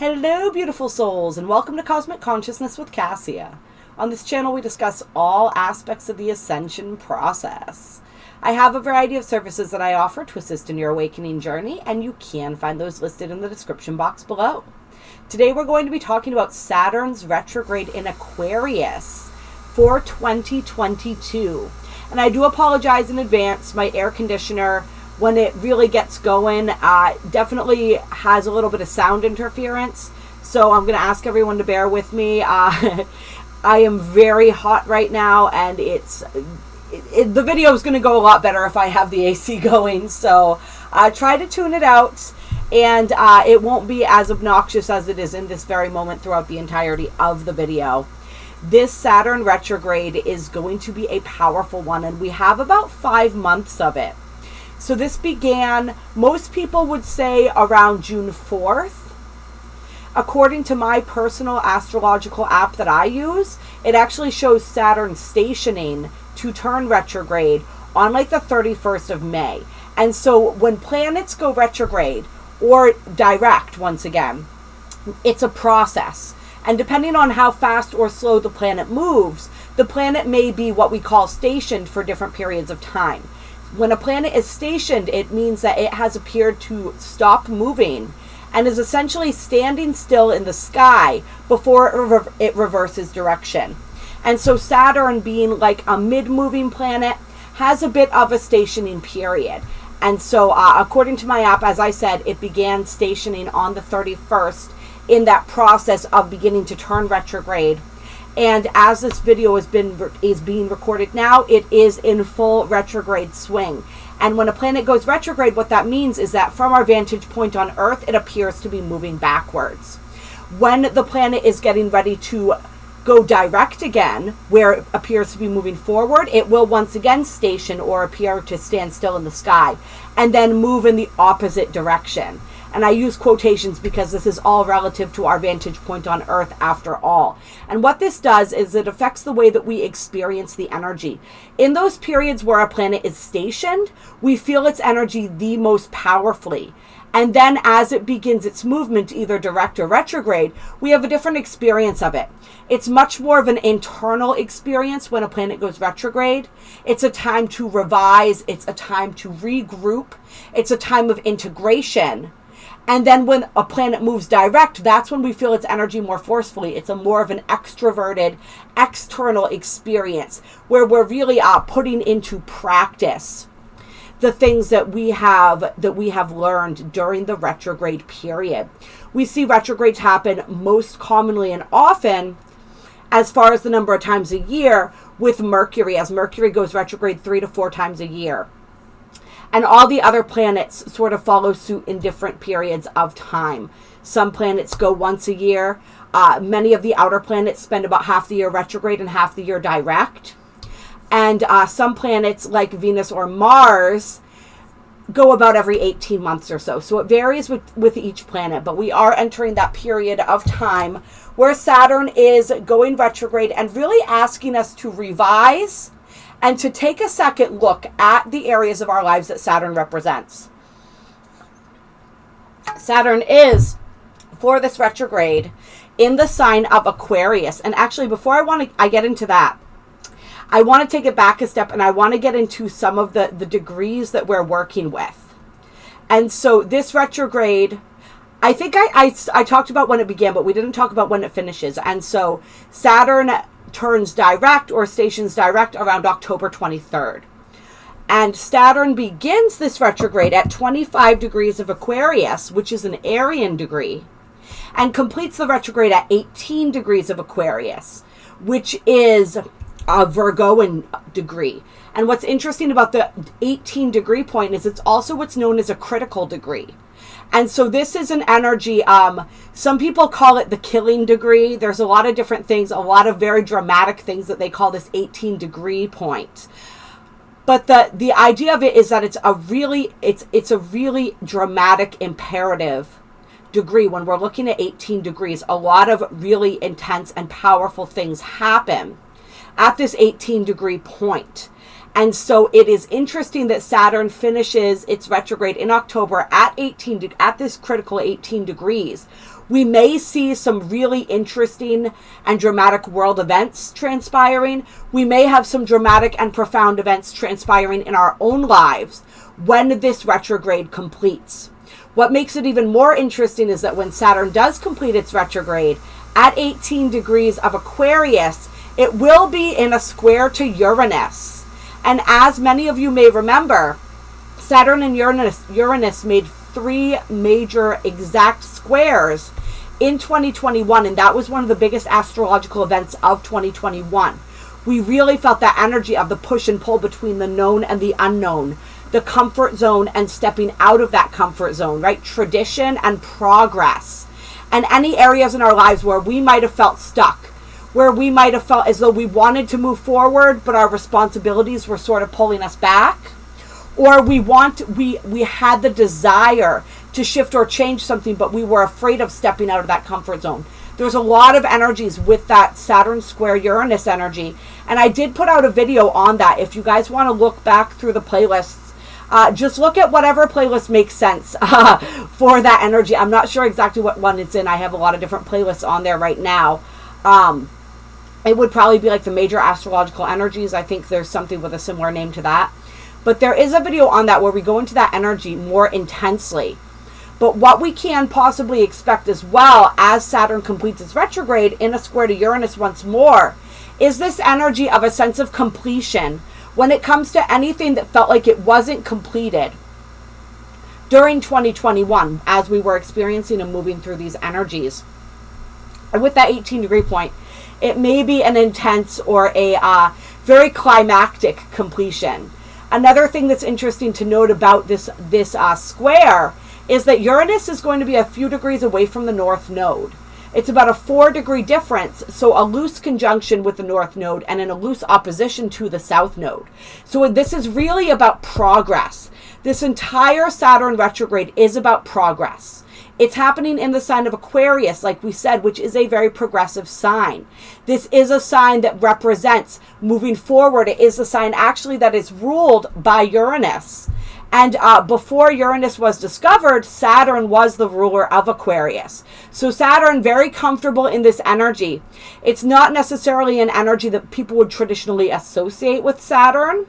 Hello, beautiful souls, and welcome to Cosmic Consciousness with Kassia. On this channel, we discuss all aspects of the ascension process. I have a variety of services that I offer to assist in your awakening journey, and you can find those listed in the description box below. Today, we're going to be talking about Saturn's retrograde in Aquarius for 2022. And I do apologize in advance. My air conditioner, when it really gets going, definitely has a little bit of sound interference. So I'm going to ask everyone to bear with me. I am very hot right now, and the video is going to go a lot better if I have the AC going. So try to tune it out, and it won't be as obnoxious as it is in this very moment throughout the entirety of the video. This Saturn retrograde is going to be a powerful one, and we have about 5 months of it. So this began, most people would say, around June 4th. According to my personal astrological app that I use, it actually shows Saturn stationing to turn retrograde on like the 31st of May. And so when planets go retrograde or direct, once again, it's a process. And depending on how fast or slow the planet moves, the planet may be what we call stationed for different periods of time. When a planet is stationed, it means that it has appeared to stop moving and is essentially standing still in the sky before it reverses direction. And so Saturn, being like a mid-moving planet, has a bit of a stationing period. And so according to my app, as I said, it began stationing on the 31st in that process of beginning to turn retrograde. And as this video is being recorded now, it is in full retrograde swing. And when a planet goes retrograde, what that means is that from our vantage point on Earth, it appears to be moving backwards. When the planet is getting ready to go direct again, where it appears to be moving forward, it will once again station or appear to stand still in the sky and then move in the opposite direction. And I use quotations because this is all relative to our vantage point on Earth after all. And what this does is it affects the way that we experience the energy. In those periods where a planet is stationed, we feel its energy the most powerfully. And then as it begins its movement, either direct or retrograde, we have a different experience of it. It's much more of an internal experience when a planet goes retrograde. It's a time to revise. It's a time to regroup. It's a time of integration. And then when a planet moves direct, that's when we feel its energy more forcefully. It's a more of an extroverted, external experience where we're really putting into practice the things that we have learned during the retrograde period. We see retrogrades happen most commonly and often, as far as the number of times a year, with Mercury, as Mercury goes retrograde 3 to 4 times a year. And all the other planets sort of follow suit in different periods of time. Some planets go once a year. Many of the outer planets spend about half the year retrograde and half the year direct. And some planets like Venus or Mars go about every 18 months or so. So it varies with each planet. But we are entering that period of time where Saturn is going retrograde and really asking us to revise and to take a second look at the areas of our lives that Saturn represents. Saturn is, for this retrograde, in the sign of Aquarius. And actually, before I get into that, I want to take it back a step, and I want to get into some of the degrees that we're working with. And so this retrograde, I think I talked about when it began, but we didn't talk about when it finishes. And so Saturn turns direct or stations direct around October 23rd. And Saturn begins this retrograde at 25 degrees of Aquarius, which is an Aryan degree, and completes the retrograde at 18 degrees of Aquarius, which is a Virgoan degree. And what's interesting about the 18 degree point is it's also what's known as a critical degree. And so this is an energy, some people call it the killing degree. There's a lot of different things, a lot of very dramatic things that they call this 18 degree point. But the idea of it is that it's a really dramatic imperative degree. When we're looking at 18 degrees, a lot of really intense and powerful things happen at this 18 degree point. And so it is interesting that Saturn finishes its retrograde in October at this critical 18 degrees, We may see some really interesting and dramatic world events transpiring. We may have some dramatic and profound events transpiring in our own lives when this retrograde completes. What makes it even more interesting is that when Saturn does complete its retrograde at 18 degrees of Aquarius, it will be in a square to Uranus. And as many of you may remember, Saturn and Uranus made 3 major exact squares in 2021, and that was one of the biggest astrological events of 2021. We really felt that energy of the push and pull between the known and the unknown, the comfort zone and stepping out of that comfort zone, right? Tradition and progress. And any areas in our lives where we might have felt stuck, where we might have felt as though we wanted to move forward, but our responsibilities were sort of pulling us back, or we had the desire to shift or change something, but we were afraid of stepping out of that comfort zone. There's a lot of energies with that Saturn square Uranus energy, and I did put out a video on that. If you guys want to look back through the playlists, just look at whatever playlist makes sense for that energy. I'm not sure exactly what one it's in. I have a lot of different playlists on there right now. It would probably be like the major astrological energies. I think there's something with a similar name to that. But there is a video on that where we go into that energy more intensely. But what we can possibly expect as well as Saturn completes its retrograde in a square to Uranus once more is this energy of a sense of completion when it comes to anything that felt like it wasn't completed during 2021 as we were experiencing and moving through these energies. And with that 18 degree point, it may be an intense or a very climactic completion. Another thing that's interesting to note about this square is that Uranus is going to be a few degrees away from the North Node. It's about a 4-degree difference, so a loose conjunction with the North Node and in a loose opposition to the South Node. So this is really about progress. This entire Saturn retrograde is about progress. It's happening in the sign of Aquarius, like we said, which is a very progressive sign. This is a sign that represents moving forward. It is a sign actually that is ruled by Uranus. And before Uranus was discovered, Saturn was the ruler of Aquarius. So Saturn, very comfortable in this energy. It's not necessarily an energy that people would traditionally associate with Saturn,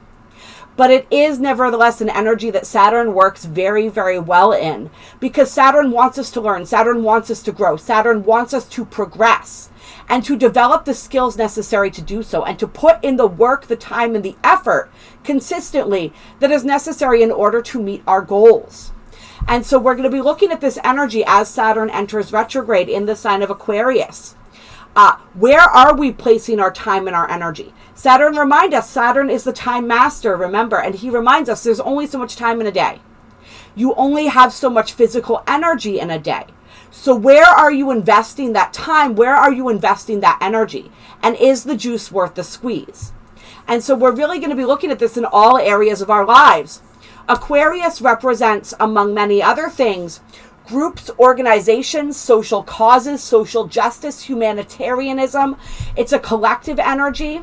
but it is nevertheless an energy that Saturn works very, very well in, because Saturn wants us to learn. Saturn wants us to grow. Saturn wants us to progress and to develop the skills necessary to do so, and to put in the work, the time, and the effort consistently that is necessary in order to meet our goals. And so we're going to be looking at this energy as Saturn enters retrograde in the sign of Aquarius. Where are we placing our time and our energy? Saturn reminds us, Saturn is the time master, remember, and he reminds us there's only so much time in a day. You only have so much physical energy in a day. So where are you investing that time? Where are you investing that energy? And is the juice worth the squeeze? And so we're really going to be looking at this in all areas of our lives. Aquarius represents, among many other things, groups, organizations, social causes, social justice, humanitarianism. It's a collective energy.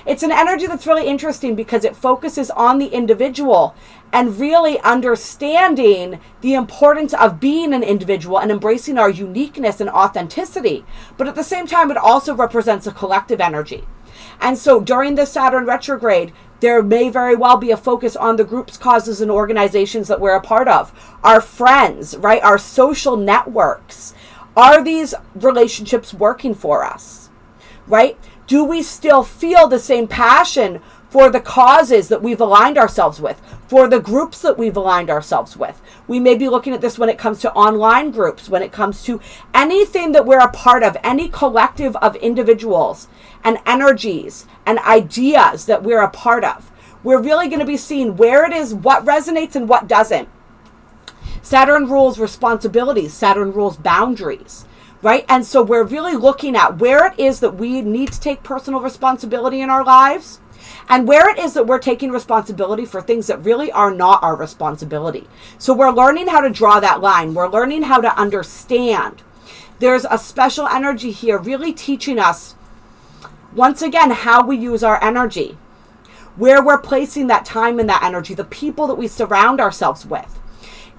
It's an energy that's really interesting because it focuses on the individual and really understanding the importance of being an individual and embracing our uniqueness and authenticity. But at the same time, it also represents a collective energy. And so during the Saturn retrograde, there may very well be a focus on the groups, causes, and organizations that we're a part of. Our friends, right? Our social networks. Are these relationships working for us, right? Do we still feel the same passion for the causes that we've aligned ourselves with, for the groups that we've aligned ourselves with? We may be looking at this when it comes to online groups, when it comes to anything that we're a part of, any collective of individuals and energies and ideas that we're a part of. We're really going to be seeing where it is, what resonates and what doesn't. Saturn rules responsibilities. Saturn rules boundaries, right? And so we're really looking at where it is that we need to take personal responsibility in our lives, and where it is that we're taking responsibility for things that really are not our responsibility. So we're learning how to draw that line. We're learning how to understand. There's a special energy here really teaching us, once again, how we use our energy, where we're placing that time and that energy, the people that we surround ourselves with.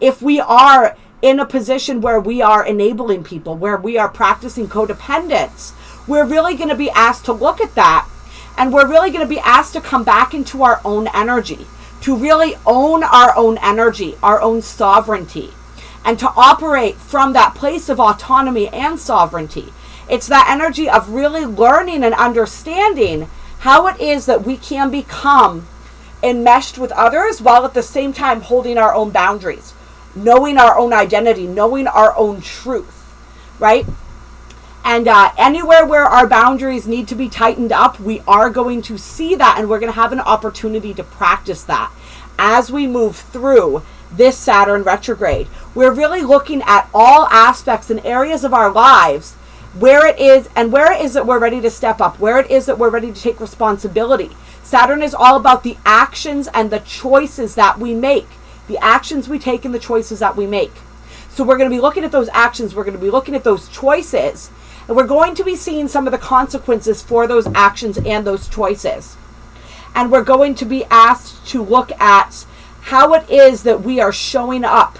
If we are in a position where we are enabling people, where we are practicing codependence, we're really going to be asked to look at that. And we're really going to be asked to come back into our own energy, to really own our own energy, our own sovereignty, and to operate from that place of autonomy and sovereignty. It's that energy of really learning and understanding how it is that we can become enmeshed with others while at the same time holding our own boundaries, knowing our own identity, knowing our own truth, right? And anywhere where our boundaries need to be tightened up, we are going to see that, and we're going to have an opportunity to practice that as we move through this Saturn retrograde. We're really looking at all aspects and areas of our lives, where it is that we're ready to step up, where it is that we're ready to take responsibility. Saturn is all about the actions and the choices that we make, the actions we take and the choices that we make. So we're going to be looking at those actions, we're going to be looking at those choices, and we're going to be seeing some of the consequences for those actions and those choices. And we're going to be asked to look at how it is that we are showing up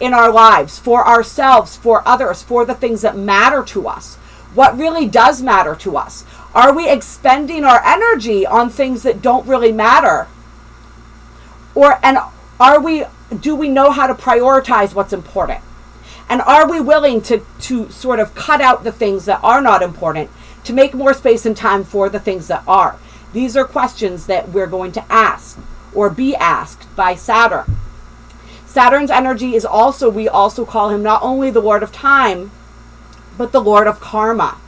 in our lives, for ourselves, for others, for the things that matter to us. What really does matter to us? Are we expending our energy on things that don't really matter? Do we know how to prioritize what's important? And are we willing to sort of cut out the things that are not important to make more space and time for the things that are? These are questions that we're going to ask or be asked by Saturn. Saturn's energy is also, we also call him not only the Lord of Time, but the Lord of Karma.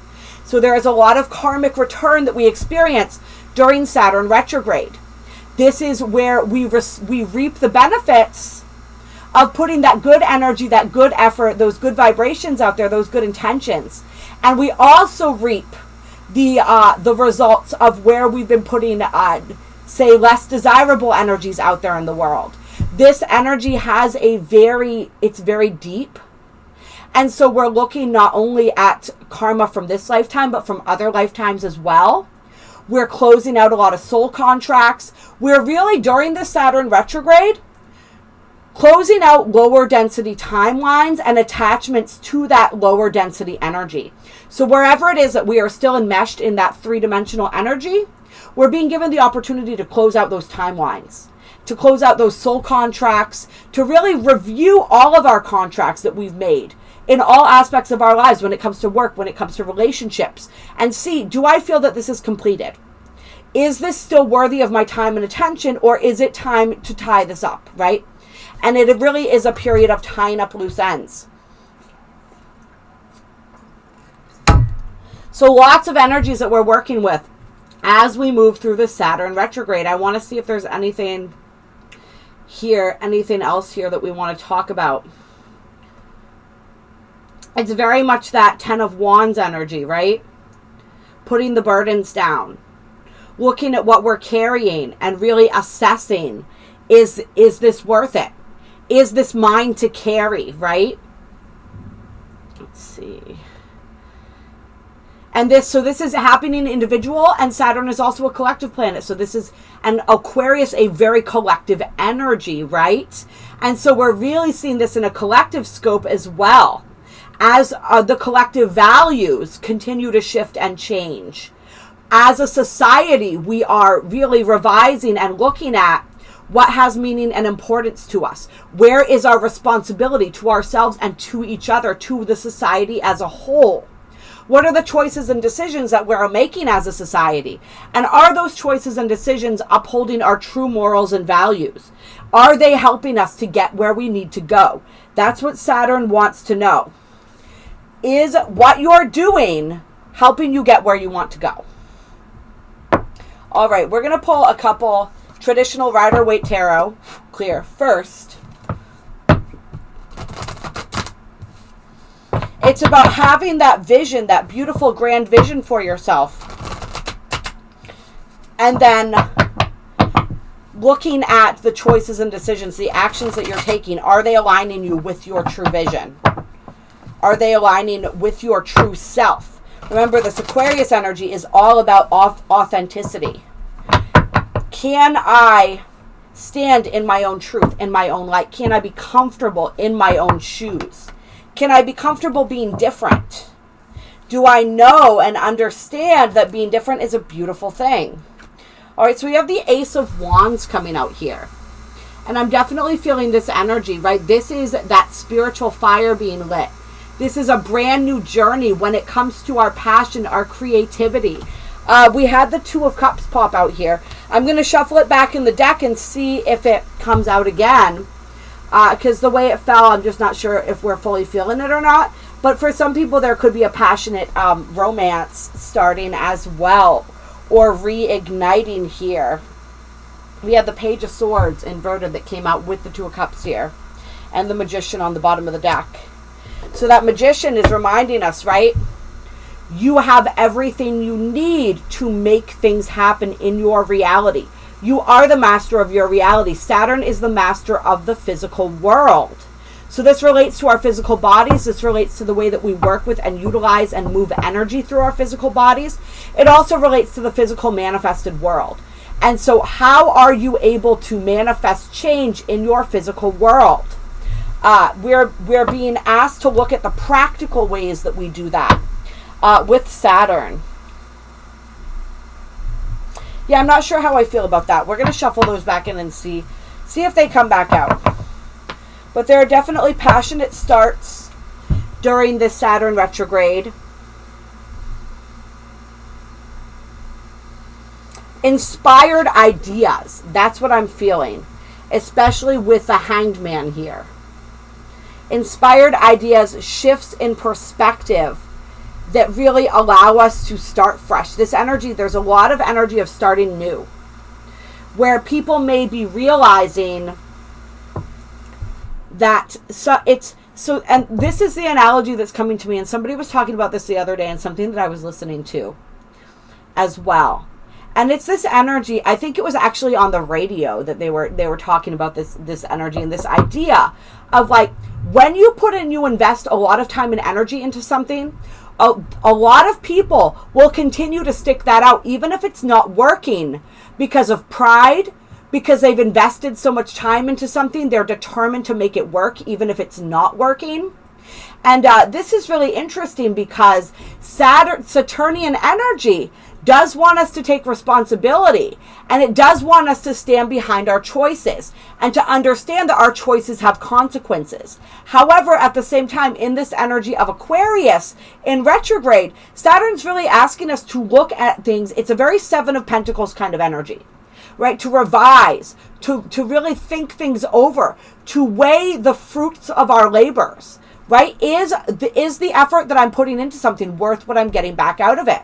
So there is a lot of karmic return that we experience during Saturn retrograde. This is where we reap the benefits of putting that good energy, that good effort, those good vibrations out there, those good intentions. And we also reap the results of where we've been putting, say, less desirable energies out there in the world. This energy has it's very deep. And so we're looking not only at karma from this lifetime, but from other lifetimes as well. We're closing out a lot of soul contracts. We're really, during the Saturn retrograde, closing out lower density timelines and attachments to that lower density energy. So wherever it is that we are still enmeshed in that three-dimensional energy, we're being given the opportunity to close out those timelines, to close out those soul contracts, to really review all of our contracts that we've made in all aspects of our lives, when it comes to work, when it comes to relationships, and see, do I feel that this is completed? Is this still worthy of my time and attention, or is it time to tie this up, right? And it really is a period of tying up loose ends. So lots of energies that we're working with as we move through the Saturn retrograde. I want to see if there's anything else here that we want to talk about. It's very much that Ten of Wands energy, right? Putting the burdens down. Looking at what we're carrying and really assessing, is this worth it? Is this mine to carry, right? Let's see. And this is happening individual, and Saturn is also a collective planet. So this is an Aquarius, a very collective energy, right? And so we're really seeing this in a collective scope as well, as the collective values continue to shift and change. As a society, we are really revising and looking at what has meaning and importance to us. Where is our responsibility to ourselves and to each other, to the society as a whole? What are the choices and decisions that we're making as a society? And are those choices and decisions upholding our true morals and values? Are they helping us to get where we need to go? That's what Saturn wants to know. Is what you're doing helping you get where you want to go? All right, we're going to pull a couple traditional Rider-Waite Tarot clear first. It's about having that vision, that beautiful grand vision for yourself. And then looking at the choices and decisions, the actions that you're taking. Are they aligning you with your true vision? Are they aligning with your true self? Remember, this Aquarius energy is all about authenticity. Can I stand in my own truth, in my own light? Can I be comfortable in my own shoes? Can I be comfortable being different? Do I know and understand that being different is a beautiful thing? All right, so we have the Ace of Wands coming out here. And I'm definitely feeling this energy, right? This is that spiritual fire being lit. This is a brand new journey when it comes to our passion, our creativity. We had the Two of Cups pop out here. I'm going to shuffle it back in the deck and see if it comes out again. Because the way it fell, I'm just not sure if we're fully feeling it or not. But for some people, there could be a passionate romance starting as well, or reigniting here. We had the Page of Swords inverted that came out with the Two of Cups here, and the Magician on the bottom of the deck. So that Magician is reminding us, right? You have everything you need to make things happen in your reality. You are the master of your reality. Saturn is the master of the physical world. So this relates to our physical bodies. This relates to the way that we work with and utilize and move energy through our physical bodies. It also relates to the physical manifested world. And so how are you able to manifest change in your physical world? We're being asked to look at the practical ways that we do that with Saturn. Yeah, I'm not sure how I feel about that. We're going to shuffle those back in and see if they come back out. But there are definitely passionate starts during this Saturn retrograde. Inspired ideas. That's what I'm feeling. Especially with the Hanged Man here. Inspired ideas, shifts in perspective that really allow us to start fresh. This energy, there's a lot of energy of starting new. Where people may be realizing that and this is the analogy that's coming to me, and somebody was talking about this the other day, and something that I was listening to as well. And it's this energy, I think it was actually on the radio that they were talking about this energy and this idea of like, when you invest a lot of time and energy into something, a lot of people will continue to stick that out, even if it's not working, because of pride, because they've invested so much time into something. They're determined to make it work, even if it's not working. And this is really interesting because Saturnian energy does want us to take responsibility, and it does want us to stand behind our choices and to understand that our choices have consequences. However, at the same time, in this energy of Aquarius in retrograde, Saturn's really asking us to look at things. It's a very Seven of Pentacles kind of energy, right? To revise, to really think things over, to weigh the fruits of our labors, right? Is the effort that I'm putting into something worth what I'm getting back out of it?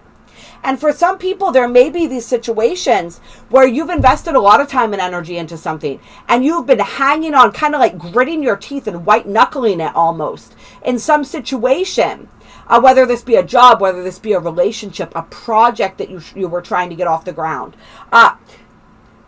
And for some people, there may be these situations where you've invested a lot of time and energy into something, and you've been hanging on, kind of like gritting your teeth and white knuckling it almost in some situation, whether this be a job, whether this be a relationship, a project that you were trying to get off the ground.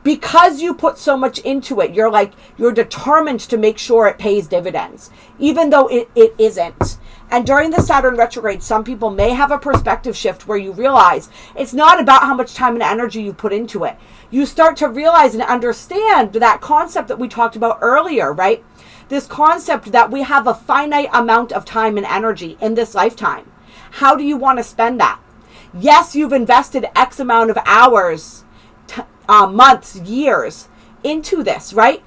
Because you put so much into it, you're determined to make sure it pays dividends, even though it isn't. And during the Saturn retrograde, some people may have a perspective shift where you realize it's not about how much time and energy you put into it. You start to realize and understand that concept that we talked about earlier, right? This concept that we have a finite amount of time and energy in this lifetime. How do you want to spend that? Yes, you've invested X amount of hours, months, years into this, right?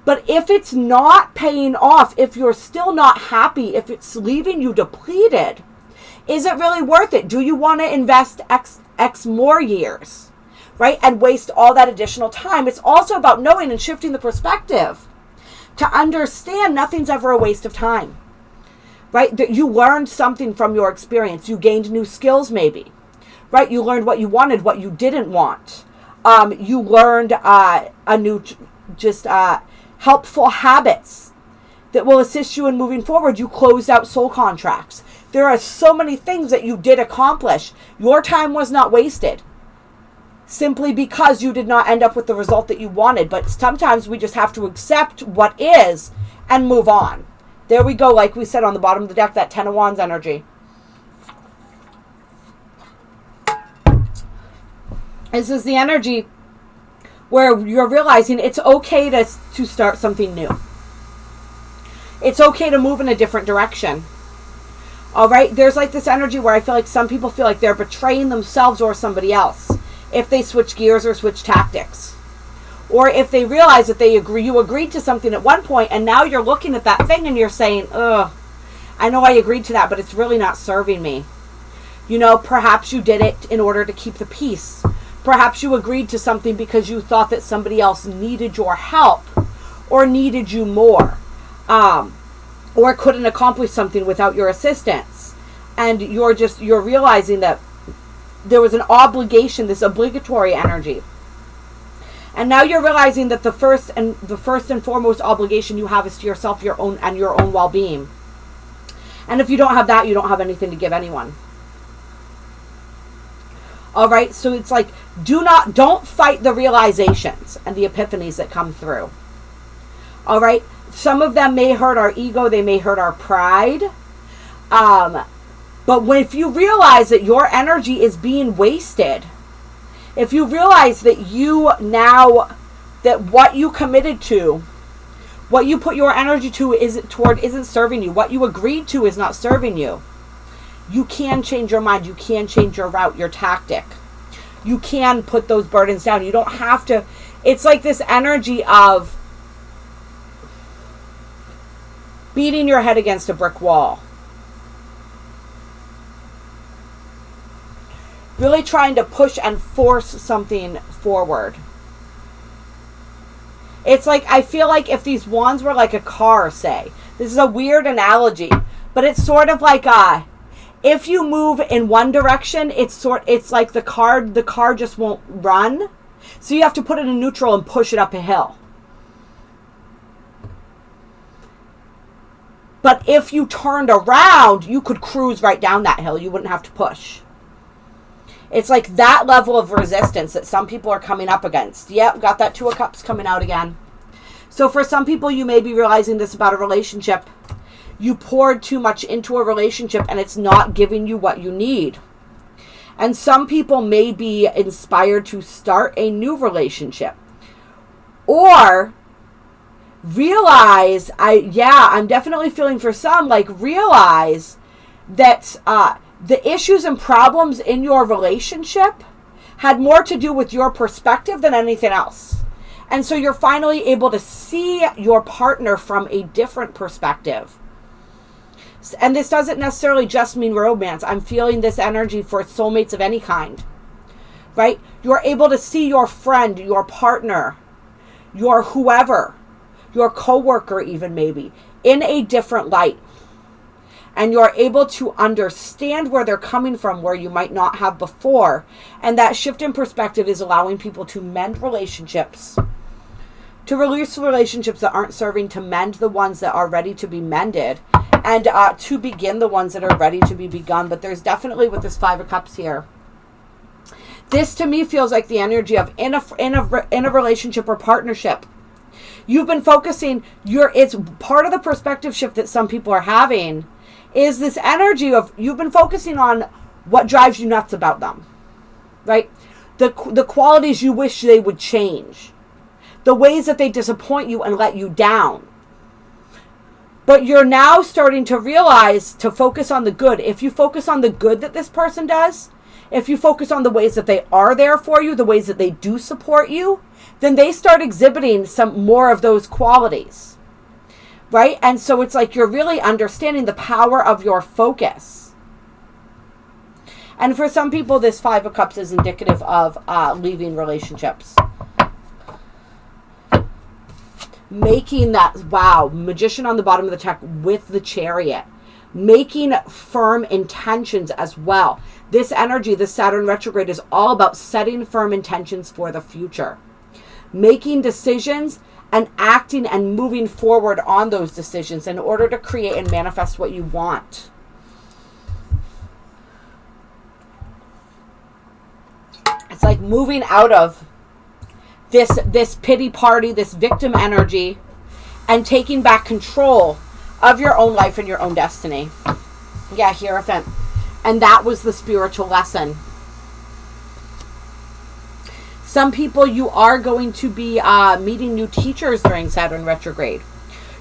But if it's not paying off, if you're still not happy, if it's leaving you depleted, is it really worth it? Do you want to invest X more years, right? And waste all that additional time? It's also about knowing and shifting the perspective to understand nothing's ever a waste of time, right? That you learned something from your experience. You gained new skills maybe, right? You learned what you wanted, what you didn't want. You learned a new, helpful habits that will assist you in moving forward. You closed out soul contracts. There are so many things that you did accomplish. Your time was not wasted simply because you did not end up with the result that you wanted. But sometimes we just have to accept what is and move on. There we go. Like we said on the bottom of the deck, that Ten of Wands energy. This is the energy where you're realizing it's okay to start something new. It's okay to move in a different direction. All right? There's like this energy where I feel like some people feel like they're betraying themselves or somebody else if they switch gears or switch tactics. Or if they realize that you agreed to something at one point and now you're looking at that thing and you're saying, ugh, I know I agreed to that, but it's really not serving me. You know, perhaps you did it in order to keep the peace. Perhaps you agreed to something because you thought that somebody else needed your help or needed you more. Or couldn't accomplish something without your assistance. And you're realizing that there was an obligation, this obligatory energy. And now you're realizing that the first and foremost obligation you have is to yourself, your own well-being. And if you don't have that, you don't have anything to give anyone. All right, so it's like, don't fight the realizations and the epiphanies that come through. All right, some of them may hurt our ego, they may hurt our pride. But if you realize that your energy is being wasted, if you realize that that what you committed to, what you put your energy to isn't serving you, what you agreed to is not serving you, you can change your mind, you can change your route, your tactic. You can put those burdens down. You don't have to. It's like this energy of beating your head against a brick wall. Really trying to push and force something forward. It's like, I feel like if these wands were like a car, say. This is a weird analogy, but it's sort of like if you move in one direction, it's like the car just won't run. So you have to put it in neutral and push it up a hill. But if you turned around, you could cruise right down that hill. You wouldn't have to push. It's like that level of resistance that some people are coming up against. Yep, got that Two of Cups coming out again. So for some people, you may be realizing this about a relationship. You poured too much into a relationship and it's not giving you what you need. And some people may be inspired to start a new relationship. Or realize, I'm definitely feeling for some, like realize that the issues and problems in your relationship had more to do with your perspective than anything else. And so you're finally able to see your partner from a different perspective. And this doesn't necessarily just mean romance. I'm feeling this energy for soulmates of any kind, right? You're able to see your friend, your partner, your whoever, your coworker even maybe, in a different light. And you're able to understand where they're coming from, where you might not have before. And that shift in perspective is allowing people to mend relationships, to release relationships that aren't serving, to mend the ones that are ready to be mended, and to begin the ones that are ready to be begun. But there's definitely, with this Five of Cups here, this to me feels like the energy of in a relationship or partnership. You've been focusing, it's part of the perspective shift that some people are having, is this energy of you've been focusing on what drives you nuts about them, right? The qualities you wish they would change, the ways that they disappoint you and let you down. But you're now starting to realize to focus on the good. If you focus on the good that this person does, if you focus on the ways that they are there for you, the ways that they do support you, then they start exhibiting some more of those qualities, right? And so it's like you're really understanding the power of your focus. And for some people, this Five of Cups is indicative of leaving relationships. Making that, Magician on the bottom of the deck with the Chariot. Making firm intentions as well. This energy, this Saturn retrograde, is all about setting firm intentions for the future. Making decisions and acting and moving forward on those decisions in order to create and manifest what you want. It's like moving out of this pity party, this victim energy, and taking back control of your own life and your own destiny. Yeah, Hierophant. And that was the spiritual lesson. Some people, you are going to be meeting new teachers during Saturn retrograde.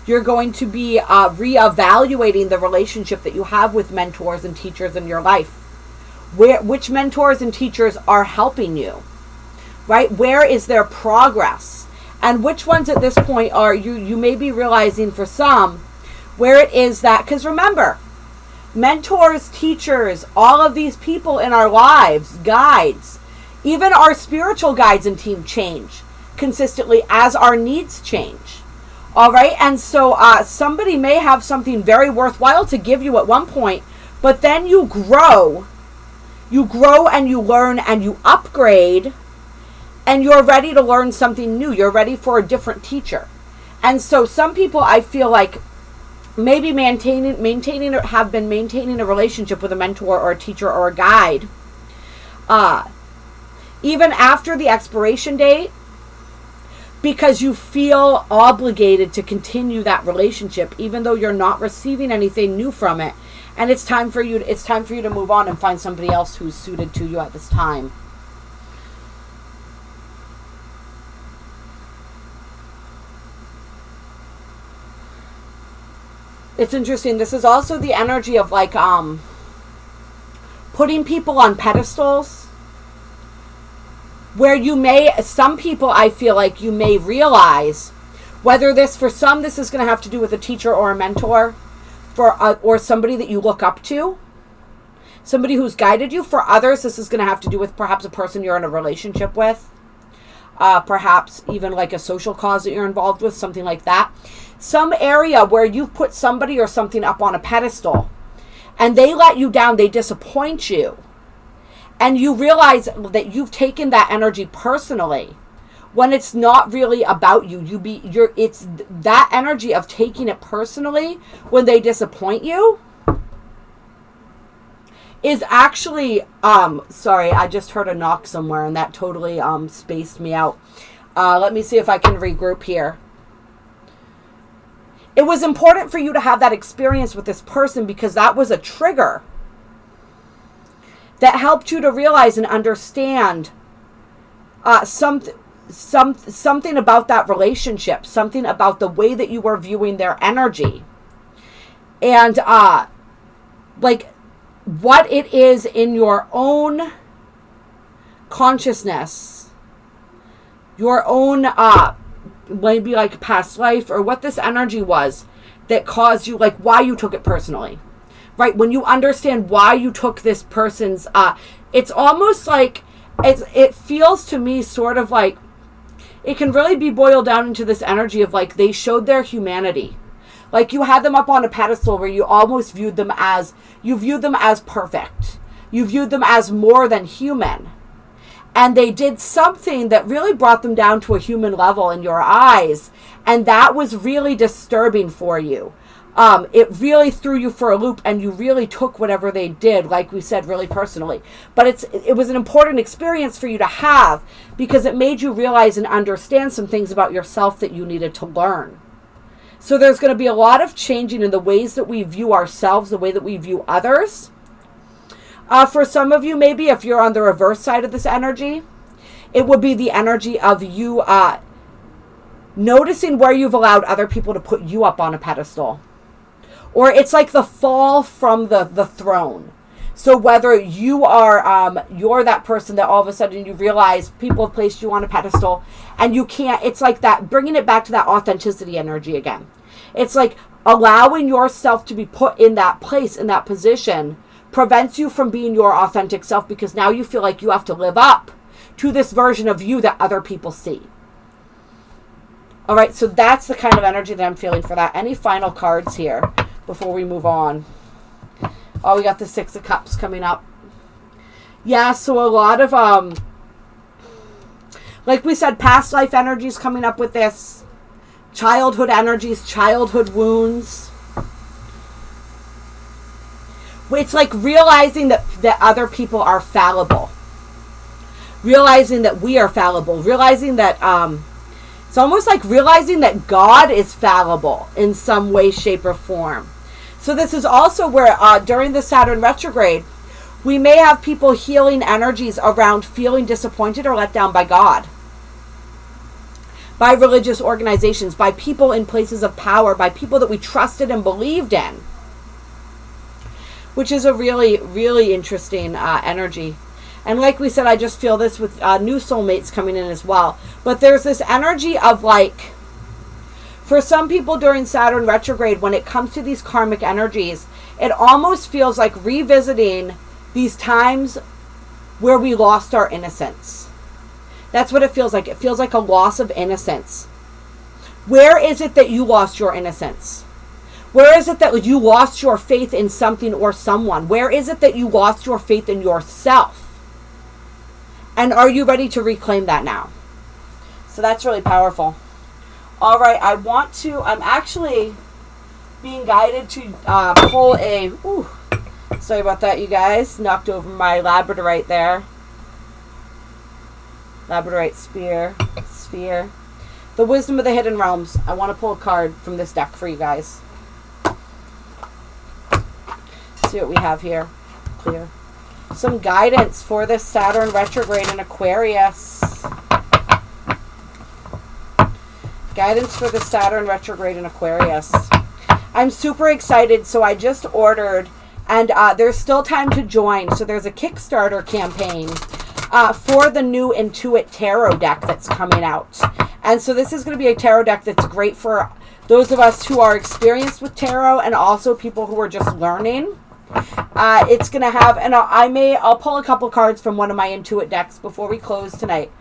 You're going to be reevaluating the relationship that you have with mentors and teachers in your life. Which mentors and teachers are helping you, right? Where is their progress? And which ones at this point are you may be realizing for some, where it is that, because remember, mentors, teachers, all of these people in our lives, guides, even our spiritual guides and team change consistently as our needs change. All right. And so somebody may have something very worthwhile to give you at one point, but then you grow and you learn and you upgrade, and you're ready to learn something new. You're ready for a different teacher. And so some people, I feel like, maybe maintaining or have been maintaining a relationship with a mentor or a teacher or a guide, even after the expiration date, because you feel obligated to continue that relationship, even though you're not receiving anything new from it. And it's time for you to move on and find somebody else who's suited to you at this time. It's interesting. This is also the energy of like putting people on pedestals, where some people, I feel like you may realize, whether for some this is going to have to do with a teacher or a mentor, or somebody that you look up to, somebody who's guided you. For others, this is going to have to do with perhaps a person you're in a relationship with, perhaps even like a social cause that you're involved with, something like that. Some area where you've put somebody or something up on a pedestal and they let you down, they disappoint you, and you realize that you've taken that energy personally when it's not really about you. It's that energy of taking it personally when they disappoint you is actually, sorry, I just heard a knock somewhere and that totally spaced me out. Let me see if I can regroup here. It was important for you to have that experience with this person because that was a trigger that helped you to realize and understand something about that relationship, something about the way that you were viewing their energy, and like what it is in your own consciousness, your own maybe like past life, or what this energy was that caused you, like why you took it personally, right? When you understand why you took this person's, it's almost like, it feels to me sort of like, it can really be boiled down into this energy of like, they showed their humanity. Like you had them up on a pedestal where you almost viewed them as perfect. You viewed them as more than human. And they did something that really brought them down to a human level in your eyes. And that was really disturbing for you. It really threw you for a loop, and you really took whatever they did, like we said, really personally. But it was an important experience for you to have because it made you realize and understand some things about yourself that you needed to learn. So there's going to be a lot of changing in the ways that we view ourselves, the way that we view others. For some of you, maybe if you're on the reverse side of this energy, it would be the energy of you noticing where you've allowed other people to put you up on a pedestal. Or it's like the fall from the throne. So whether you are, you're that person that all of a sudden you realize people have placed you on a pedestal and you can't, it's like that, bringing it back to that authenticity energy again. It's like allowing yourself to be put in that place, in that position, prevents you from being your authentic self because now you feel like you have to live up to this version of you that other people see. All right, so that's the kind of energy that I'm feeling for that. Any final cards here before we move on? Oh, we got the Six of Cups coming up. Yeah, so a lot of, like we said, past life energies coming up with this. Childhood energies, childhood wounds. It's like realizing that other people are fallible. Realizing that we are fallible. Realizing that, it's almost like realizing that God is fallible in some way, shape, or form. So this is also where, during the Saturn retrograde, We may have people healing energies around feeling disappointed or let down by God, by religious organizations, by people in places of power, by people that we trusted and believed in, which is a really, really interesting energy. And like we said, I just feel this with new soulmates coming in as well. But there's this energy of like, for some people during Saturn retrograde, when it comes to these karmic energies, it almost feels like revisiting these times where we lost our innocence. That's what it feels like. It feels like a loss of innocence. Where is it that you lost your innocence? Where is it that you lost your faith in something or someone? Where is it that you lost your faith in yourself? And are you ready to reclaim that now? So that's really powerful. All right, I'm actually being guided to pull a, sorry about that, you guys. Knocked over my labradorite there. Labradorite sphere. The Wisdom of the Hidden Realms. I want to pull a card from this deck for you guys. See what we have here. Clear. Some guidance for this Saturn retrograde in Aquarius. Guidance for the Saturn retrograde in Aquarius. I'm super excited. So I just ordered, and there's still time to join. So there's a Kickstarter campaign for the new Intuit Tarot deck that's coming out. And so this is going to be a tarot deck that's great for those of us who are experienced with tarot and also people who are just learning. It's going to have, and I'll pull a couple cards from one of my Intuit decks before we close tonight.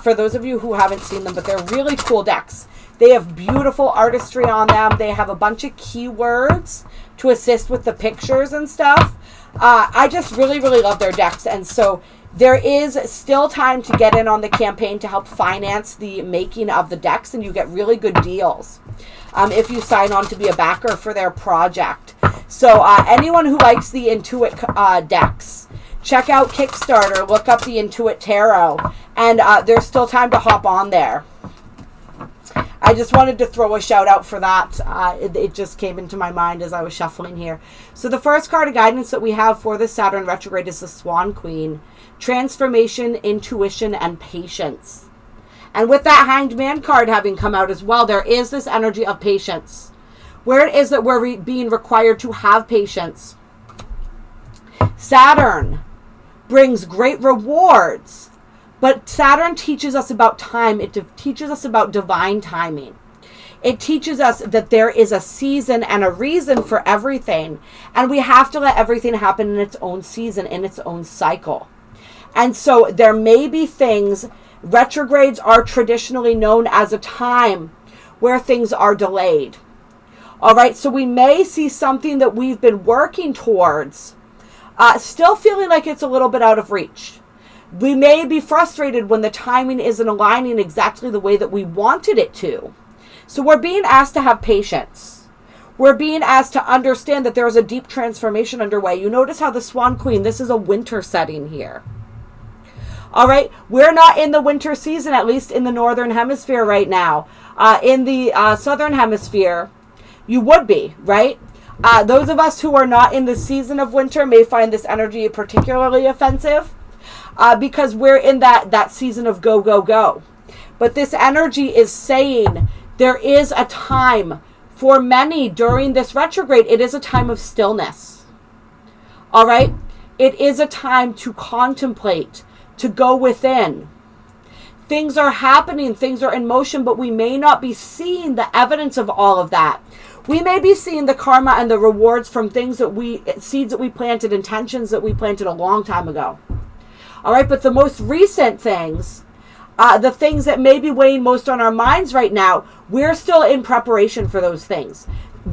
For those of you who haven't seen them, but they're really cool decks. They have beautiful artistry on them. They have a bunch of keywords to assist with the pictures and stuff. I just really, really love their decks. And so there is still time to get in on the campaign to help finance the making of the decks, and you get really good deals if you sign on to be a backer for their project. So anyone who likes the Intuit decks, check out Kickstarter, look up the Intuit Tarot, and there's still time to hop on there. I just wanted to throw a shout out for that. It just came into my mind as I was shuffling here. So the first card of guidance that we have for the Saturn retrograde is the Swan Queen. Transformation, intuition, and patience. And with that Hanged Man card having come out as well, there is this energy of patience. Where it is that we're being required to have patience. Saturn brings great rewards. But Saturn teaches us about time. It teaches us about divine timing. It teaches us that there is a season and a reason for everything. And we have to let everything happen in its own season, in its own cycle. And so there may be things, retrogrades are traditionally known as a time where things are delayed. All right, so we may see something that we've been working towards, still feeling like it's a little bit out of reach. We may be frustrated when the timing isn't aligning exactly the way that we wanted it to. So we're being asked to have patience. We're being asked to understand that there is a deep transformation underway. You notice how the Swan Queen, this is a winter setting here. All right, we're not in the winter season, at least in the Northern Hemisphere right now. In the Southern Hemisphere, you would be, right? Those of us who are not in the season of winter may find this energy particularly offensive. Because we're in that season of go, go, go. But this energy is saying there is a time for many during this retrograde. It is a time of stillness. All right? It is a time to contemplate, to go within. Things are happening, things are in motion, but we may not be seeing the evidence of all of that. We may be seeing the karma and the rewards from seeds that we planted, intentions that we planted a long time ago. All right, but the most recent things, the things that may be weighing most on our minds right now, we're still in preparation for those things.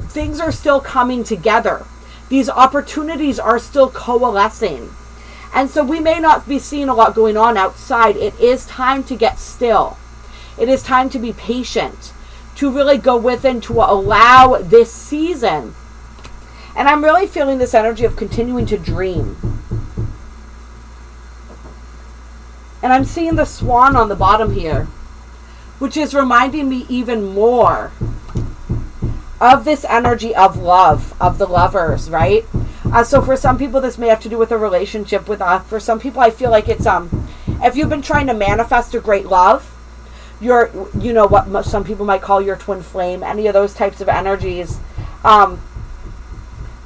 Things are still coming together. These opportunities are still coalescing. And so we may not be seeing a lot going on outside. It is time to get still. It is time to be patient, to really go within, to allow this season. And I'm really feeling this energy of continuing to dream. And I'm seeing the swan on the bottom here, which is reminding me even more of this energy of love, of the lovers, right? So for some people, this may have to do with a relationship with for some people, I feel like it's if you've been trying to manifest a great love, you're, you know, what some people might call your twin flame, any of those types of energies,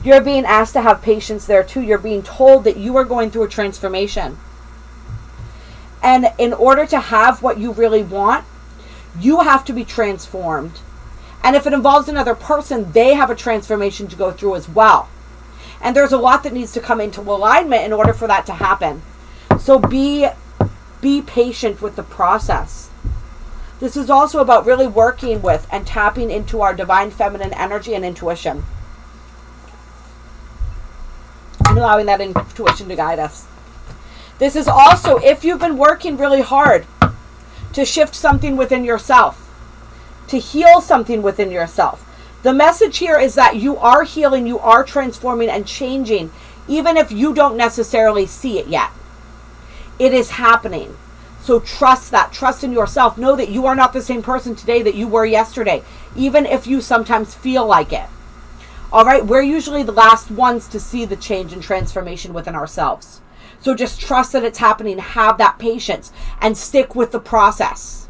you're being asked to have patience there too. You're being told that you are going through a transformation. And in order to have what you really want, you have to be transformed. And if it involves another person, they have a transformation to go through as well. And there's a lot that needs to come into alignment in order for that to happen. So be patient with the process. This is also about really working with and tapping into our divine feminine energy and intuition. And allowing that intuition to guide us. This is also if you've been working really hard to shift something within yourself, to heal something within yourself. The message here is that you are healing, you are transforming and changing, even if you don't necessarily see it yet. It is happening. So trust that. Trust in yourself. Know that you are not the same person today that you were yesterday, even if you sometimes feel like it. All right? We're usually the last ones to see the change and transformation within ourselves. So just trust that it's happening. Have that patience and stick with the process.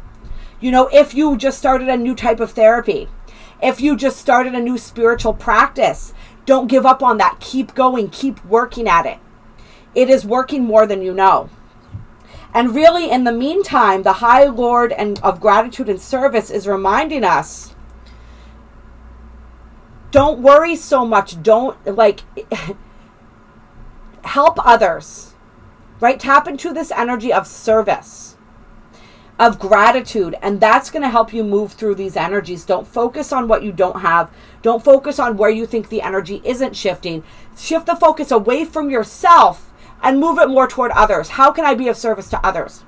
You know, if you just started a new type of therapy, if you just started a new spiritual practice, don't give up on that. Keep going. Keep working at it. It is working more than you know. And really, in the meantime, the High Lord and of gratitude and service is reminding us, don't worry so much. Don't, help others. Right? Tap into this energy of service, of gratitude, and that's going to help you move through these energies. Don't focus on what you don't have. Don't focus on where you think the energy isn't shifting. Shift the focus away from yourself and move it more toward others. How can I be of service to others?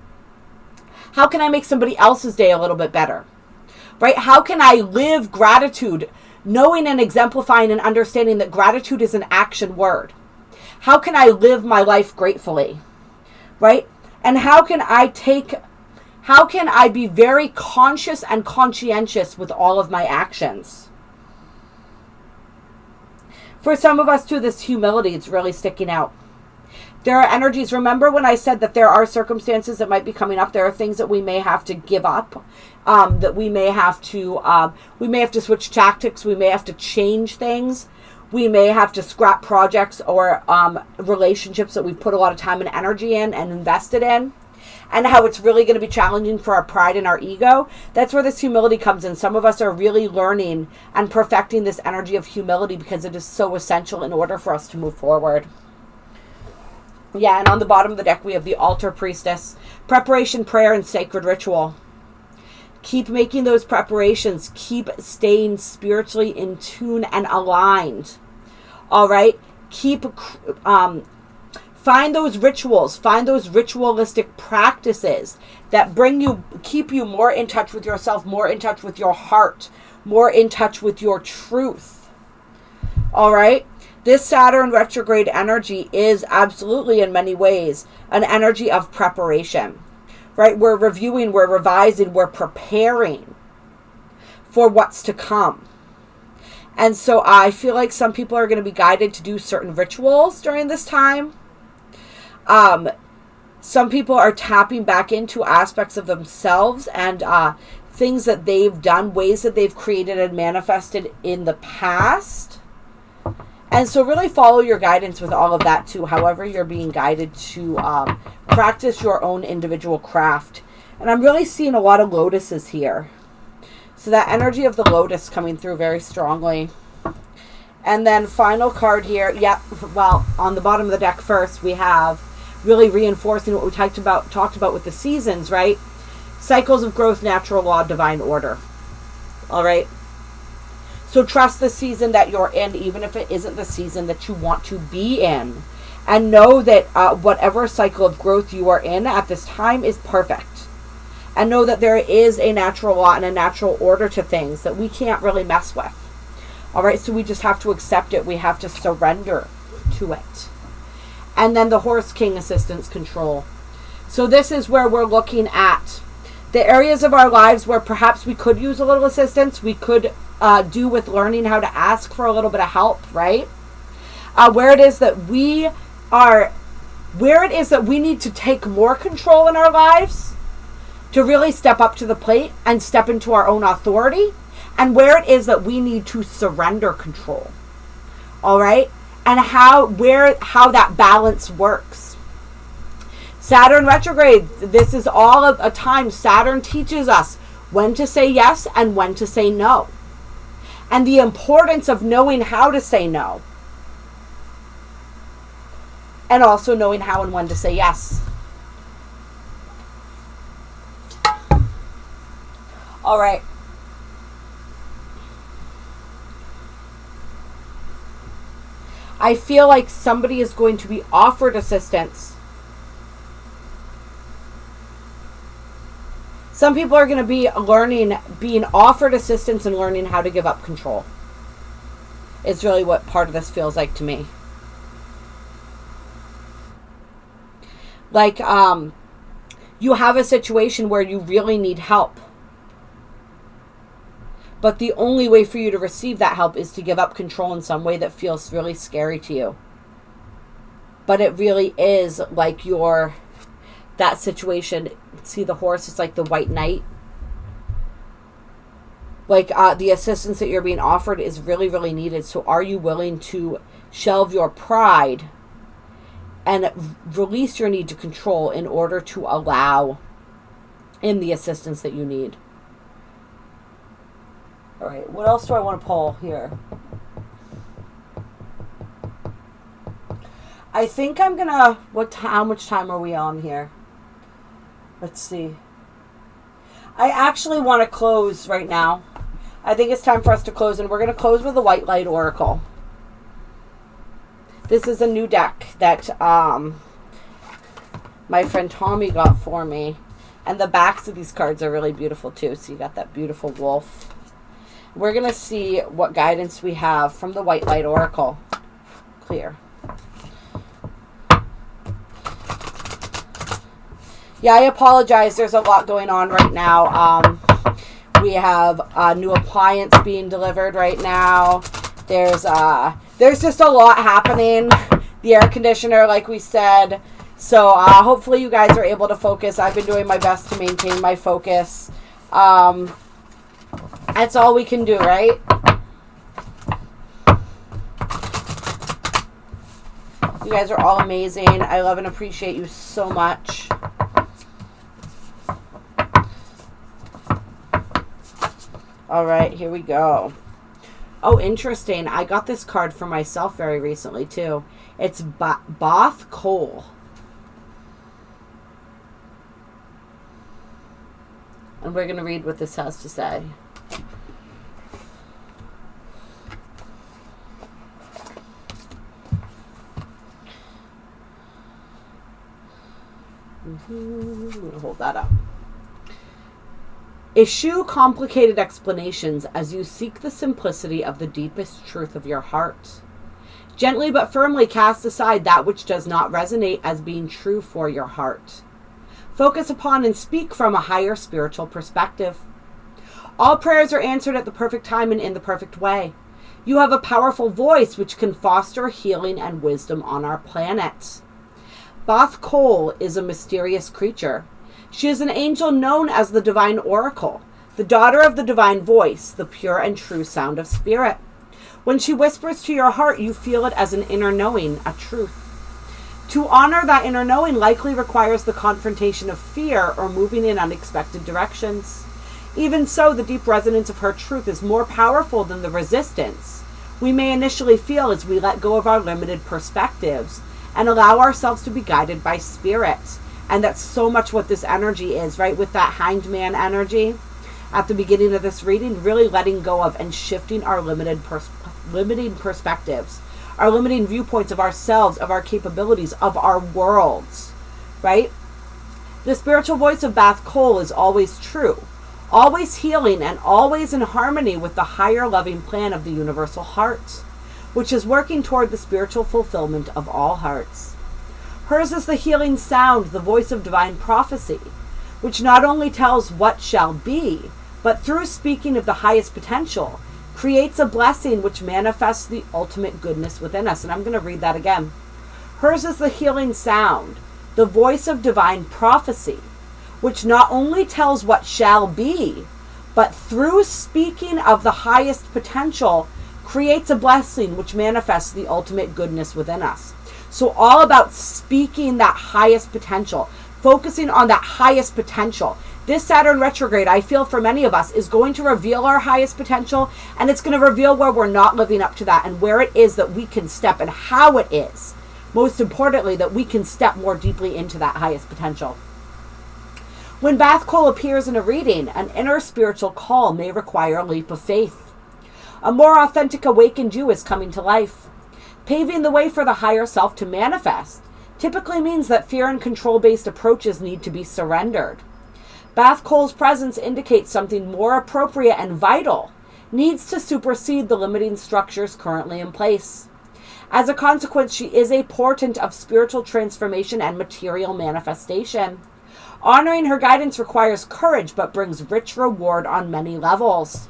How can I make somebody else's day a little bit better? Right? How can I live gratitude, knowing and exemplifying and understanding that gratitude is an action word? How can I live my life gratefully? Right? And how can I be very conscious and conscientious with all of my actions? For some of us too, this humility is really sticking out. There are energies. Remember when I said that there are circumstances that might be coming up? There are things that we may have to give up, that we may have to switch tactics. We may have to change things. We may have to scrap projects or relationships that we've put a lot of time and energy in and invested in, and how it's really going to be challenging for our pride and our ego. That's where this humility comes in. Some of us are really learning and perfecting this energy of humility because it is so essential in order for us to move forward. Yeah, and on the bottom of the deck, we have the altar priestess, preparation, prayer, and sacred ritual. Keep making those preparations. Keep staying spiritually in tune and aligned. All right? Find those rituals. Find those ritualistic practices that keep you more in touch with yourself, more in touch with your heart, more in touch with your truth. All right? This Saturn retrograde energy is absolutely, in many ways, an energy of preparation. Right? We're reviewing, we're revising, we're preparing for what's to come. And so I feel like some people are going to be guided to do certain rituals during this time. Some people are tapping back into aspects of themselves and things that they've done, ways that they've created and manifested in the past. And so really follow your guidance with all of that too, however you're being guided to practice your own individual craft. And I'm really seeing a lot of lotuses here. So that energy of the lotus coming through very strongly. And then final card here. Yeah, well, on the bottom of the deck first, we have really reinforcing what we talked about with the seasons, right? Cycles of growth, natural law, divine order. All right? So trust the season that you're in, even if it isn't the season that you want to be in. And know that whatever cycle of growth you are in at this time is perfect. And know that there is a natural law and a natural order to things that we can't really mess with. All right, so we just have to accept it. We have to surrender to it. And then the Horse King, assistance, control. So this is where we're looking at the areas of our lives where perhaps we could use a little assistance. We could do with learning how to ask for a little bit of help, right? where it is that we need to take more control in our lives, to really step up to the plate and step into our own authority, and where it is that we need to surrender control. All right? And how that balance works. Saturn retrograde, this is all of a time. Saturn teaches us when to say yes and when to say no. And the importance of knowing how to say no. And also knowing how and when to say yes. All right. I feel like somebody is going to be offered assistance. Some people are going to be being offered assistance and learning how to give up control. It's really what part of this feels like to me. Like, you have a situation where you really need help. But the only way for you to receive that help is to give up control in some way that feels really scary to you. But it really is like that situation. See the horse? It's like the white knight. Like the assistance that you're being offered is really, really needed. So are you willing to shelve your pride and release your need to control in order to allow in the assistance that you need? All right, what else do I want to pull here? I think I'm gonna, how much time are we on here? Let's see. I actually want to close right now. I think it's time for us to close, and we're going to close with the White Light Oracle. This is a new deck that my friend Tommy got for me. And the backs of these cards are really beautiful too. So you got that beautiful wolf. We're going to see what guidance we have from the White Light Oracle. Clear. Yeah, I apologize. There's a lot going on right now. We have a new appliance being delivered right now. There's just a lot happening. The air conditioner, like we said. So hopefully you guys are able to focus. I've been doing my best to maintain my focus. That's all we can do, right? You guys are all amazing. I love and appreciate you so much. All right, here we go. Oh, interesting. I got this card for myself very recently, too. It's Bath Coal. And we're going to read what this has to say. I'm going to hold that up. Eschew complicated explanations as you seek the simplicity of the deepest truth of your heart. Gently but firmly cast aside that which does not resonate as being true for your heart. Focus upon and speak from a higher spiritual perspective. All prayers are answered at the perfect time and in the perfect way. You have a powerful voice which can foster healing and wisdom on our planet. Bath Coal is a mysterious creature. She is an angel known as the Divine Oracle, the daughter of the Divine Voice, the pure and true sound of spirit. When she whispers to your heart, you feel it as an inner knowing, a truth. To honor that inner knowing likely requires the confrontation of fear or moving in unexpected directions. Even so, the deep resonance of her truth is more powerful than the resistance we may initially feel as we let go of our limited perspectives and allow ourselves to be guided by spirit. And that's so much what this energy is, right? With that Hanged Man energy at the beginning of this reading, really letting go of and shifting our limiting perspectives, our limiting viewpoints of ourselves, of our capabilities, of our worlds, right? The spiritual voice of Bath Coal is always true, always healing, and always in harmony with the higher loving plan of the universal heart, which is working toward the spiritual fulfillment of all hearts. Hers is the healing sound, the voice of divine prophecy, which not only tells what shall be, but through speaking of the highest potential, creates a blessing which manifests the ultimate goodness within us. And I'm going to read that again. Hers is the healing sound, the voice of divine prophecy, which not only tells what shall be, but through speaking of the highest potential, creates a blessing which manifests the ultimate goodness within us. So all about speaking that highest potential, focusing on that highest potential. This Saturn retrograde, I feel for many of us, is going to reveal our highest potential, and it's going to reveal where we're not living up to that and where it is that we can step and how it is. Most importantly, that we can step more deeply into that highest potential. When Bath Cole appears in a reading, an inner spiritual call may require a leap of faith. A more authentic awakened you is coming to life. Paving the way for the higher self to manifest typically means that fear and control-based approaches need to be surrendered. Bath Cole's presence indicates something more appropriate and vital needs to supersede the limiting structures currently in place. As a consequence, she is a portent of spiritual transformation and material manifestation. Honoring her guidance requires courage, but brings rich reward on many levels.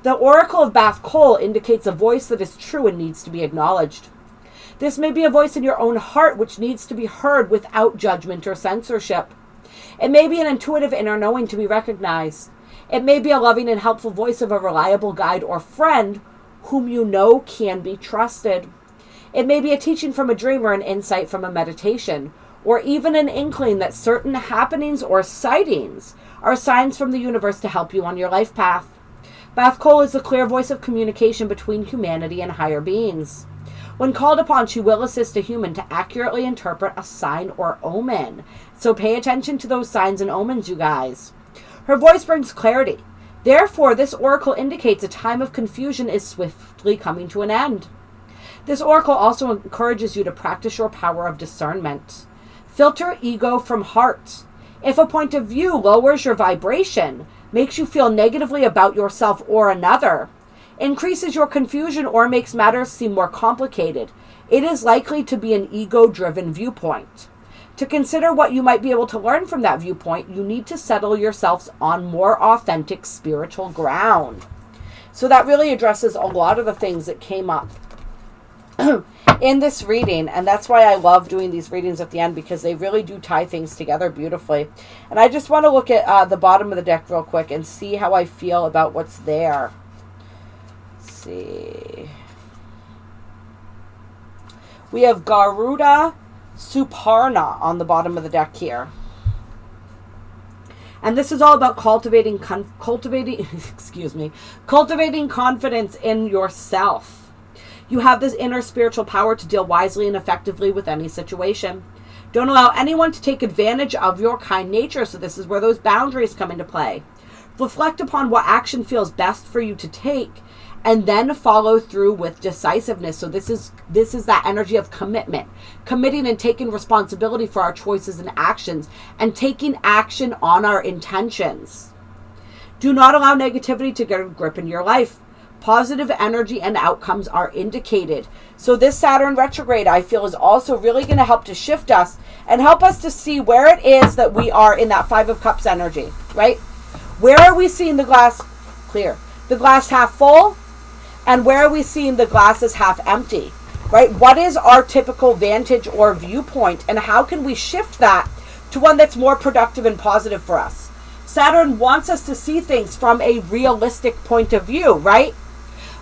The Oracle of Bath Cole indicates a voice that is true and needs to be acknowledged. This may be a voice in your own heart which needs to be heard without judgment or censorship. It may be an intuitive inner knowing to be recognized. It may be a loving and helpful voice of a reliable guide or friend whom you know can be trusted. It may be a teaching from a dream or an insight from a meditation, or even an inkling that certain happenings or sightings are signs from the universe to help you on your life path. Bath Cole is the clear voice of communication between humanity and higher beings. When called upon, she will assist a human to accurately interpret a sign or omen. So pay attention to those signs and omens, you guys. Her voice brings clarity. Therefore, this oracle indicates a time of confusion is swiftly coming to an end. This oracle also encourages you to practice your power of discernment. Filter ego from heart. If a point of view lowers your vibration, makes you feel negatively about yourself or another, increases your confusion, or makes matters seem more complicated, it is likely to be an ego-driven viewpoint. To consider what you might be able to learn from that viewpoint, you need to settle yourselves on more authentic spiritual ground. So that really addresses a lot of the things that came up in this reading, and that's why I love doing these readings at the end, because they really do tie things together beautifully. And I just want to look at the bottom of the deck real quick and see how I feel about what's there. Let's see. We have Garuda Suparna on the bottom of the deck here. And this is all about cultivating confidence in yourself. You have this inner spiritual power to deal wisely and effectively with any situation. Don't allow anyone to take advantage of your kind nature. So this is where those boundaries come into play. Reflect upon what action feels best for you to take, and then follow through with decisiveness. So this is that energy of commitment, committing and taking responsibility for our choices and actions, and taking action on our intentions. Do not allow negativity to get a grip in your life. Positive energy and outcomes are indicated. So this Saturn retrograde, I feel, is also really going to help to shift us and help us to see where it is that we are in that Five of Cups energy, right? Where are we seeing the glass clear, the glass half full, and where are we seeing the glass is half empty, right? What is our typical vantage or viewpoint, and how can we shift that to one that's more productive and positive for us? Saturn wants us to see things from a realistic point of view, right?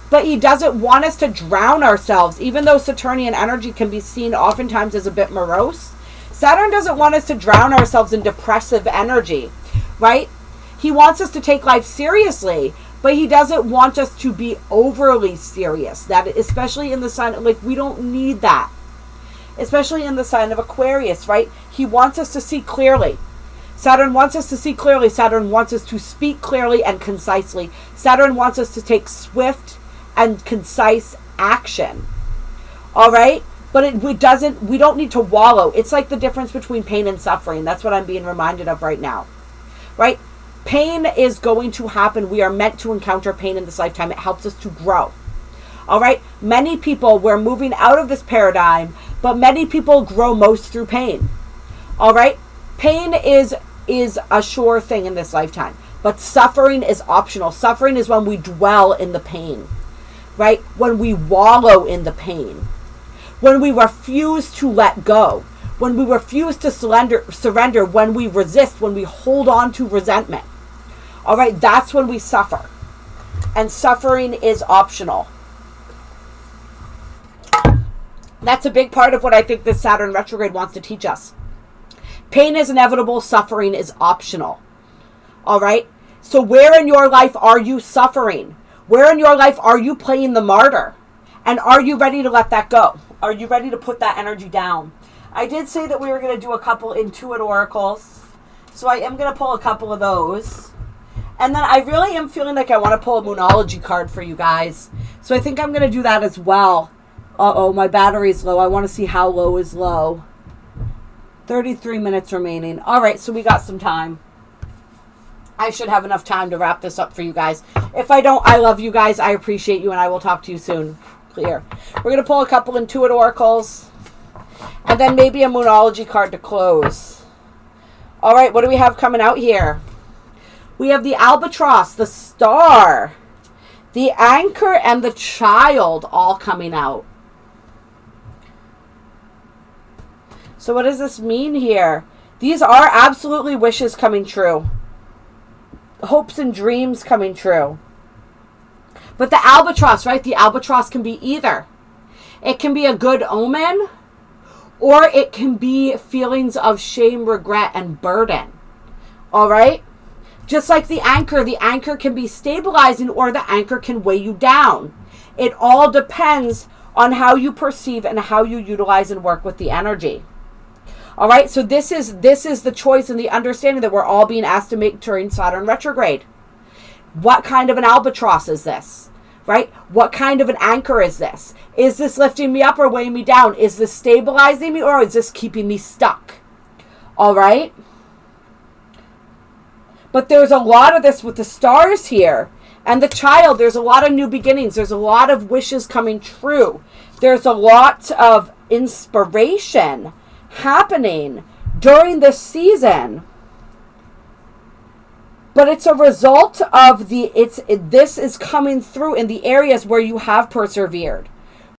But he doesn't want us to drown ourselves. Even though Saturnian energy can be seen oftentimes as a bit morose, Saturn doesn't want us to drown ourselves in depressive energy, right? He wants us to take life seriously, but he doesn't want us to be overly serious. That, especially in the sign, like, we don't need that. Especially in the sign of Aquarius, right? He wants us to see clearly. Saturn wants us to see clearly. Saturn wants us to speak clearly and concisely. Saturn wants us to take swift and concise action. All right? But we don't need to wallow. It's like the difference between pain and suffering. That's what I'm being reminded of right now. Right? Pain is going to happen. We are meant to encounter pain in this lifetime. It helps us to grow. All right? Many people, we're moving out of this paradigm, but many people grow most through pain. All right? Pain is a sure thing in this lifetime. But suffering is optional. Suffering is when we dwell in the pain, right? When we wallow in the pain. When we refuse to let go. When we refuse to surrender, when we resist, when we hold on to resentment. All right, that's when we suffer. And suffering is optional. That's a big part of what I think this Saturn retrograde wants to teach us. Pain is inevitable. Suffering is optional. All right? So where in your life are you suffering? Where in your life are you playing the martyr? And are you ready to let that go? Are you ready to put that energy down? I did say that we were going to do a couple Intuit oracles. So I am going to pull a couple of those. And then I really am feeling like I want to pull a Moonology card for you guys. So I think I'm going to do that as well. Uh-oh, my battery's low. I want to see how low is low. 33 minutes remaining. All right, so we got some time. I should have enough time to wrap this up for you guys. If I don't, I love you guys. I appreciate you, and I will talk to you soon. Clear. We're going to pull a couple Intuit oracles. And then maybe a Moonology card to close. All right, what do we have coming out here? We have the Albatross, the Star, the Anchor, and the Child all coming out. So what does this mean here? These are absolutely wishes coming true. Hopes and dreams coming true. But the albatross, right? The albatross can be either. It can be a good omen, or it can be feelings of shame, regret, and burden. All right? Just like the anchor can be stabilizing, or the anchor can weigh you down. It all depends on how you perceive and how you utilize and work with the energy. All right, so this is the choice and the understanding that we're all being asked to make during Saturn retrograde. What kind of an albatross is this, right? What kind of an anchor is this? Is this lifting me up or weighing me down? Is this stabilizing me, or is this keeping me stuck? All right? But there's a lot of this with the stars here. And the Child, there's a lot of new beginnings. There's a lot of wishes coming true. There's a lot of inspiration happening during this season, but it's a result of this is coming through in the areas where you have persevered.